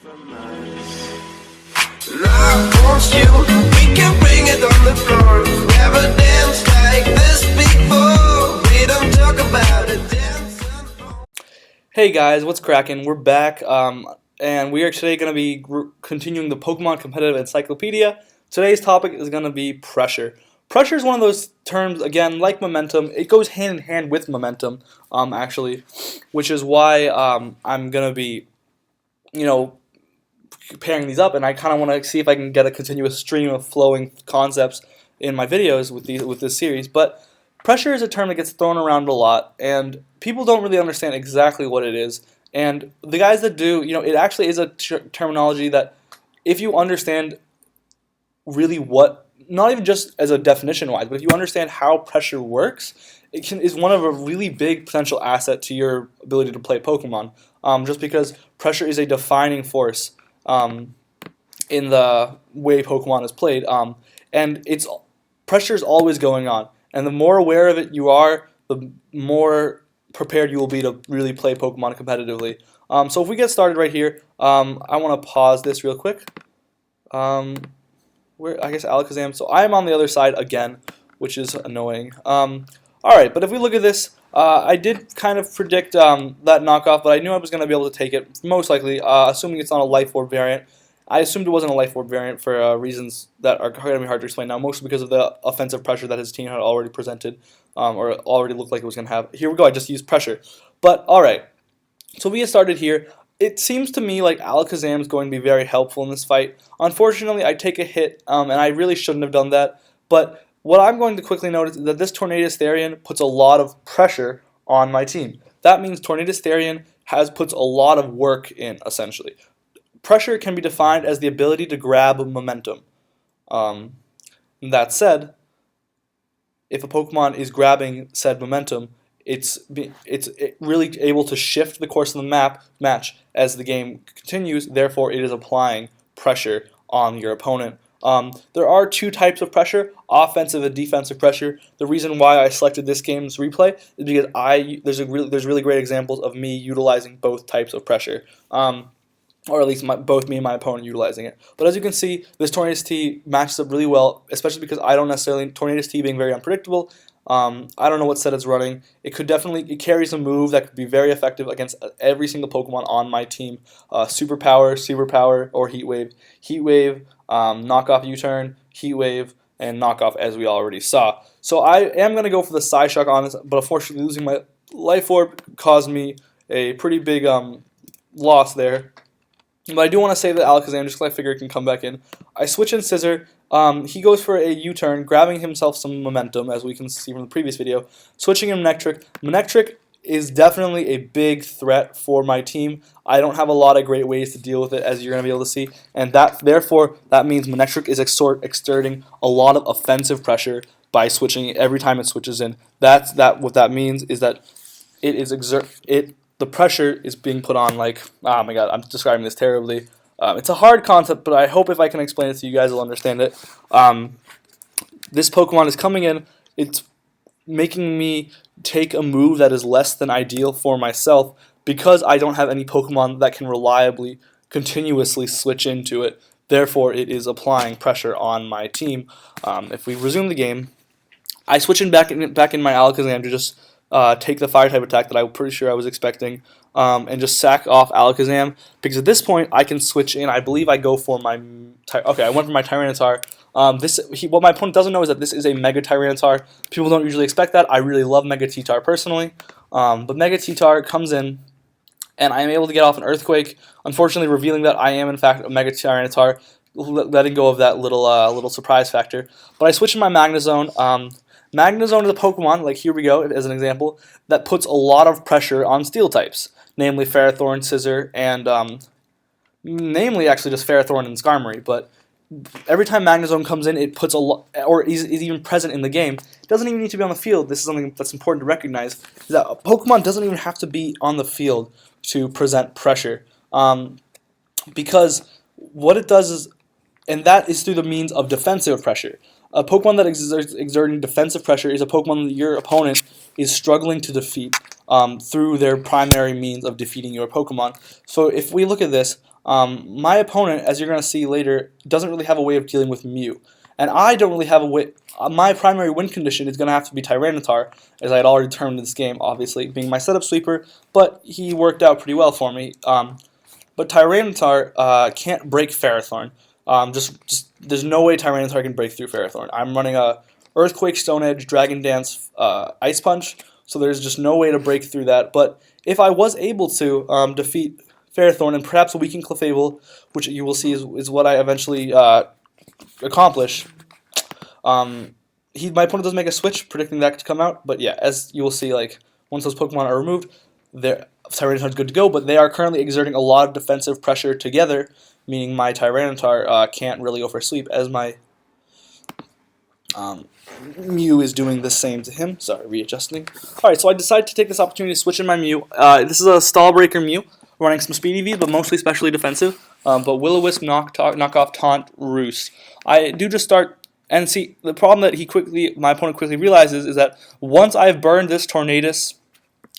from us. And I want you, we can bring it on the floor. Never danced like this before. We don't talk about it. Hey guys, what's cracking? We're back, and we are today going to be continuing the Pokemon Competitive Encyclopedia. Today's topic is going to be pressure. Pressure is one of those terms, again, like momentum. It goes hand in hand with momentum, actually, which is why I'm going to be, pairing these up, and I kind of want to see if I can get a continuous stream of flowing concepts in my videos with this series. But pressure is a term that gets thrown around a lot, and people don't really understand exactly what it is. And the guys that do, it actually is a terminology that, if you understand really what, not even just as a definition-wise, but if you understand how pressure works, is one of a really big potential asset to your ability to play Pokemon. Just because pressure is a defining force in the way Pokemon is played, and pressure is always going on. And the more aware of it you are, the more prepared you will be to really play Pokemon competitively. So if we get started right here, I want to pause this real quick. I guess Alakazam. So I am on the other side again, which is annoying. Alright, but if we look at this, I did kind of predict that knockoff, but I knew I was going to be able to take it, most likely, assuming it's not a Life Orb variant. I assumed it wasn't a Life Orb variant for reasons that are going to be hard to explain now, mostly because of the offensive pressure that his team had already presented, or already looked like it was going to have. Here we go, I just used pressure. But, alright, so we get started here. It seems to me like Alakazam is going to be very helpful in this fight. Unfortunately, I take a hit, and I really shouldn't have done that, but what I'm going to quickly notice is that this Tornadus Therian puts a lot of pressure on my team. That means Tornadus Therian puts a lot of work in, essentially. Pressure can be defined as the ability to grab momentum. That said, if a Pokemon is grabbing said momentum, it's really able to shift the course of the match as the game continues. Therefore, it is applying pressure on your opponent. There are two types of pressure, offensive and defensive pressure. The reason why I selected this game's replay is because there's really great examples of me utilizing both types of pressure, or at least both me and my opponent utilizing it. But as you can see, this Tornadus T matches up really well, especially because I don't necessarily, Tornadus T being very unpredictable. I don't know what set it's running. It carries a move that could be very effective against every single Pokemon on my team. Super Power, or Heat Wave. Heat Wave, Knockoff U-Turn, Heat Wave, and Knockoff, as we already saw. So I am going to go for the Psyshock on this, but unfortunately losing my Life Orb caused me a pretty big loss there. But I do want to save the Alakazam just because I figure it can come back in. I switch in Scissor. He goes for a U-turn, grabbing himself some momentum, as we can see from the previous video. Switching in Manectric. Manectric is definitely a big threat for my team. I don't have a lot of great ways to deal with it, as you're going to be able to see. And therefore, that means Manectric is exerting a lot of offensive pressure by switching every time it switches in. What that means is that the pressure is being put on like, oh my god, I'm describing this terribly. It's a hard concept, but I hope if I can explain it to you guys, you'll understand it. This Pokemon is coming in. It's making me take a move that is less than ideal for myself because I don't have any Pokemon that can reliably, continuously switch into it. Therefore, it is applying pressure on my team. If we resume the game, I switch back in my Alakazam to just take the Fire-type attack that I'm pretty sure I was expecting, and just sack off Alakazam, because at this point I can switch in. I believe I go for my... Okay, I went for my Tyranitar. What my opponent doesn't know is that this is a Mega Tyranitar. People don't usually expect that. I really love Mega T-Tar personally, but Mega T-Tar comes in, and I am able to get off an Earthquake, unfortunately revealing that I am in fact a Mega Tyranitar, letting go of that little surprise factor. But I switch in my Magnezone. Magnezone is a Pokemon, like here we go, as an example, that puts a lot of pressure on Steel types, namely Ferrothorn, Scissor, and namely actually just Ferrothorn and Skarmory. But every time Magnezone comes in, it puts a lot, or is even present in the game. It doesn't even need to be on the field. This is something that's important to recognize, is that a Pokemon doesn't even have to be on the field to present pressure, because what it does is, and that is through the means of defensive pressure. A Pokemon that exerting defensive pressure is a Pokemon that your opponent is struggling to defeat through their primary means of defeating your Pokemon. So if we look at this, My opponent, as you're going to see later, doesn't really have a way of dealing with Mew. And I don't really have a way. My primary win condition is going to have to be Tyranitar, as I had already determined in this game, obviously, being my setup sweeper, but he worked out pretty well for me. But Tyranitar can't break Ferrothorn. There's no way Tyranitar can break through Ferrothorn. I'm running a Earthquake, Stone Edge, Dragon Dance, Ice Punch, so there's just no way to break through that. But if I was able to defeat Ferrothorn and perhaps weaken Clefable, which you will see is what I eventually accomplish, my opponent does make a switch, predicting that to come out. But yeah, as you will see, like once those Pokemon are removed, Tyranitar's good to go. But they are currently exerting a lot of defensive pressure together, meaning my Tyranitar can't really go for sweep, as my Mew is doing the same to him. Sorry, readjusting. Alright, so I decided to take this opportunity to switch in my Mew. This is a Stall Breaker Mew, running some Speedy V, but mostly specially defensive. But Will-O-Wisp, Knockoff, Taunt, Roost. I do just start, and see, the problem that my opponent quickly realizes is that once I've burned this Tornadus,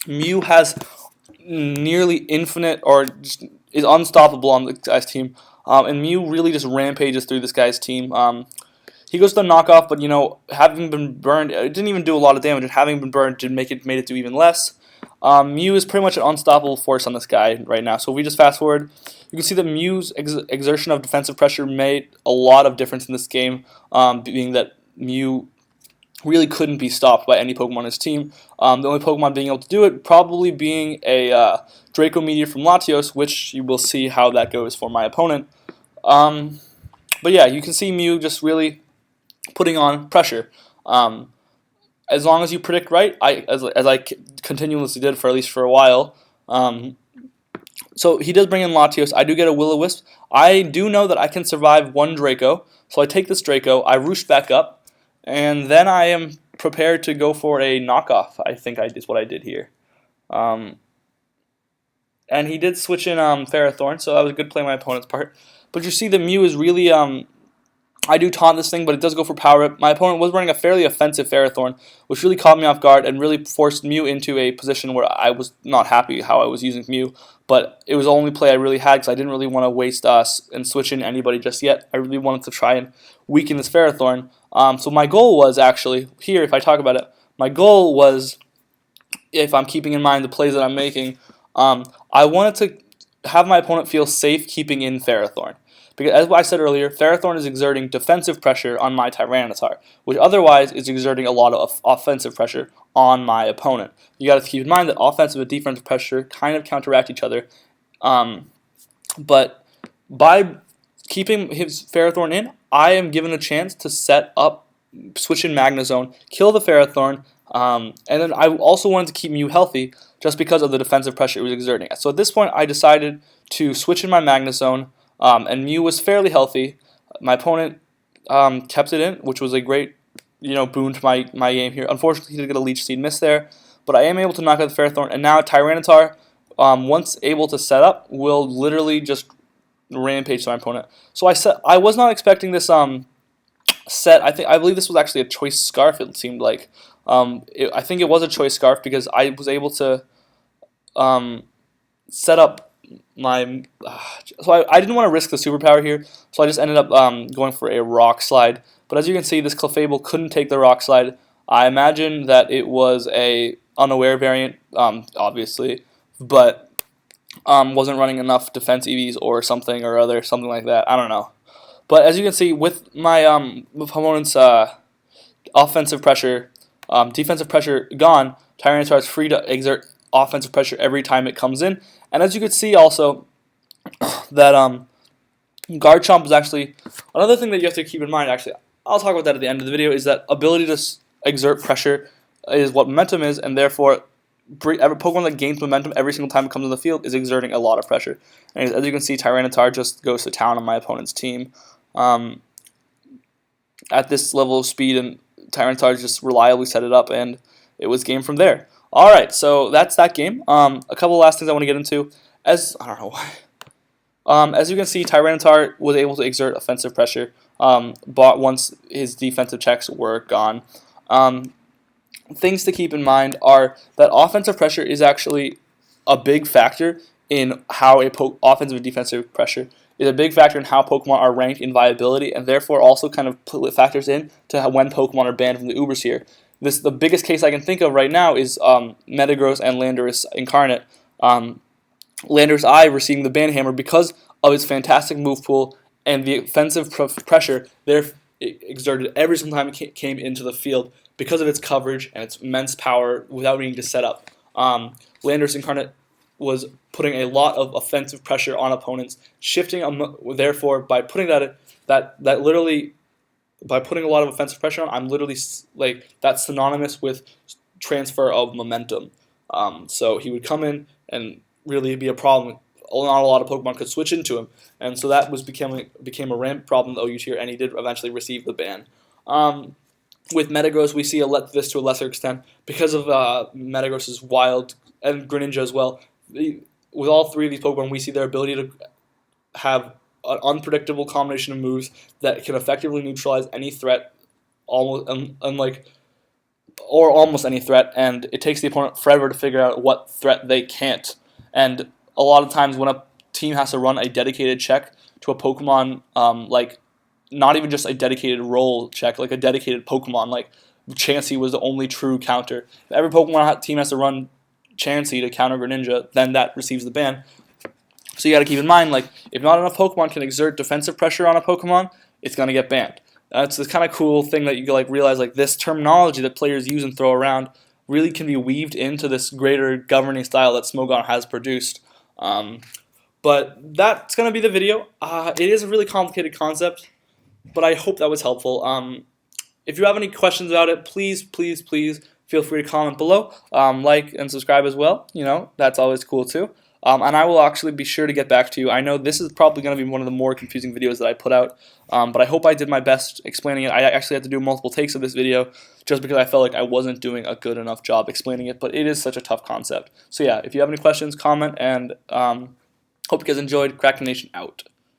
Mew has nearly infinite, or just is unstoppable on the guy's team. And Mew really just rampages through this guy's team. He goes to the knockoff, but having been burned, it didn't even do a lot of damage. And having been burned made it do even less. Mew is pretty much an unstoppable force on this guy right now. So if we just fast forward, you can see that Mew's exertion of defensive pressure made a lot of difference in this game, being that Mew really couldn't be stopped by any Pokemon on his team. The only Pokemon being able to do it probably being a Draco Meteor from Latios, which you will see how that goes for my opponent. But yeah, you can see Mew just really putting on pressure. As long as you predict right, as I continuously did for at least for a while. So he does bring in Latios. I do get a Will-O-Wisp. I do know that I can survive one Draco, so I take this Draco, I roost back up, and then I am prepared to go for a knockoff. I think is what I did here. And he did switch in Ferrothorn, so that was a good play on my opponent's part. But you see the Mew is really I do taunt this thing, but it does go for power up. My opponent was running a fairly offensive Ferrothorn, which really caught me off guard and really forced Mew into a position where I was not happy how I was using Mew. But it was the only play I really had because I didn't really want to waste and switch in anybody just yet. I really wanted to try and weaken this Ferrothorn. So my goal was actually, here if I talk about it, my goal was, if I'm keeping in mind the plays that I'm making, I wanted to have my opponent feel safe keeping in Ferrothorn. Because as I said earlier, Ferrothorn is exerting defensive pressure on my Tyranitar, which otherwise is exerting a lot of offensive pressure on my opponent. You got to keep in mind that offensive and defensive pressure kind of counteract each other. But by keeping his Ferrothorn in, I am given a chance to set up, switch in Magnezone, kill the Ferrothorn, and then I also wanted to keep Mew healthy just because of the defensive pressure it was exerting. So at this point, I decided to switch in my Magnezone. And Mew was fairly healthy. My opponent kept it in, which was a great boon to my game here. Unfortunately, he did get a Leech Seed miss there, but I am able to knock out the Ferrothorn. And now Tyranitar, once able to set up, will literally just rampage to my opponent. So I was not expecting this set. I believe this was actually a Choice Scarf. It seemed like I think it was a Choice Scarf because I was able to set up so I didn't want to risk the superpower here, so I just ended up going for a Rock Slide. But as you can see, this Clefable couldn't take the Rock Slide. I imagine that it was a unaware variant, obviously, but wasn't running enough defense EVs or something or other, something like that. I don't know. But as you can see, with my opponent's offensive pressure, defensive pressure gone, Tyranitar is free to exert offensive pressure every time it comes in. And as you can see also, that Garchomp is actually, another thing that you have to keep in mind, actually, I'll talk about that at the end of the video, is that ability to exert pressure is what momentum is, and therefore every Pokemon that gains momentum every single time it comes on the field is exerting a lot of pressure. And as you can see, Tyranitar just goes to town on my opponent's team. At this level of speed, and Tyranitar just reliably set it up, and it was game from there. Alright, so that's that game. A couple of last things I want to get into. I don't know why. As you can see, Tyranitar was able to exert offensive pressure once his defensive checks were gone. Things to keep in mind are that offensive pressure is actually a big factor in how offensive and defensive pressure is a big factor in how Pokemon are ranked in viability, and therefore also kind of factors in to when Pokemon are banned from the Ubersphere. The biggest case I can think of right now is Metagross and Landorus Incarnate. Landorus I receiving the ban hammer because of its fantastic move pool and the offensive pressure there exerted every single time it came into the field because of its coverage and its immense power without needing to set up. Landorus Incarnate was putting a lot of offensive pressure on opponents, shifting therefore by putting by putting a lot of offensive pressure on, I'm literally like that's synonymous with transfer of momentum. So he would come in and really be a problem. Not a lot of Pokemon could switch into him, and so that became a rampant problem in the OU tier, and he did eventually receive the ban. With Metagross, we see this to a lesser extent because of Metagross's wild and Greninja as well. With all three of these Pokemon, we see their ability to have an unpredictable combination of moves that can effectively neutralize any threat, almost any threat, and it takes the opponent forever to figure out what threat they can't. And a lot of times when a team has to run a dedicated check to a Pokemon, not even just a dedicated roll check, like a dedicated Pokemon, like Chansey was the only true counter. If every Pokemon team has to run Chansey to counter Greninja, then that receives the ban. So you got to keep in mind, if not enough Pokemon can exert defensive pressure on a Pokemon, it's going to get banned. That's the kind of cool thing that you realize, this terminology that players use and throw around really can be weaved into this greater governing style that Smogon has produced. But that's going to be the video. It is a really complicated concept, but I hope that was helpful. If you have any questions about it, please feel free to comment below. Like and subscribe as well. That's always cool too. And I will actually be sure to get back to you. I know this is probably going to be one of the more confusing videos that I put out, but I hope I did my best explaining it. I actually had to do multiple takes of this video just because I felt like I wasn't doing a good enough job explaining it, but it is such a tough concept. So yeah, if you have any questions, comment, and hope you guys enjoyed. Crack Nation out.